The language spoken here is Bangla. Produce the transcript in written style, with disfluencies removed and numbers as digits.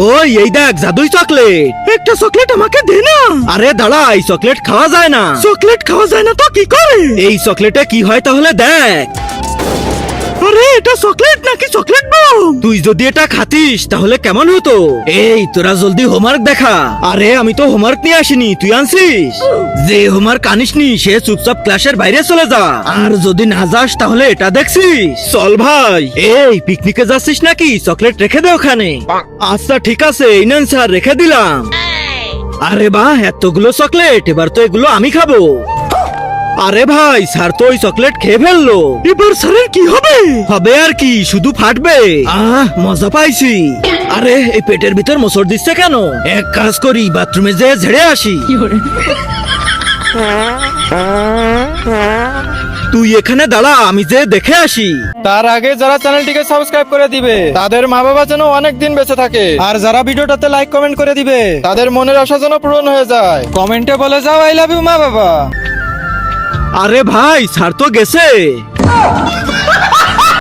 ওই এই দেখ জাদুই চকলেট। একটা চকলেট আমাকে দে না। আরে দাঁড়া, এই চকলেট খাওয়া যায় না। চকলেট খাওয়া যায় না তো কি করে? এই চকলেটে কি হয় তাহলে দেখ। আরে এটা চকলেট নাকি চকলেট বম? তুই যদি এটা খাতিস তাহলে কেমন হতো? এই তোরা জলদি হোমওয়ার্ক দেখা। আরে আমি তো হোমওয়ার্ক নিয়ে আসিনি, তুই আনছিস। যে হোমওয়ার্ক আনিসনি সে চুপচাপ ক্লাসের বাইরে চলে যা। আর যদি না যাস তাহলে এটা দেখছিস। চল ভাই। এই পিকনিকে যাচ্ছিস নাকি? চকলেট রেখে দে ওখানে। আচ্ছা ঠিক আছে, এই নেন স্যার, রেখে দিলাম। আরে বাহ, এতগুলো চকলেট, এবার তো এগুলো আমি খাবো। আরে ভাই, স্যার তো ওই চকলেট খেয়ে ফেললো। এবার স্যারের কি হবে? হবে আর কি, শুধু ফাটবে। মজা পাইছি। আরে এই পেটের ভিতর মোচড় দিচ্ছে কেন? এক কাজ করি, বাথরুমে যেয়ে ঝেড়ে আসি। তুই এখানে দাঁড়া, আমি যে দেখে আসি। তার আগে যারা চ্যানেলটিকে সাবস্ক্রাইব করে দিবে তাদের মা বাবা যেন অনেক দিন বেঁচে থাকে, আর যারা ভিডিওটাতে লাইক কমেন্ট করে দিবে তাদের মনের আশা যেন পূরণ হয়ে যায়। কমেন্টে বলে যাও আই লাভ ইউ মা বাবা। আরে ভাই, স্যার তো গেছে।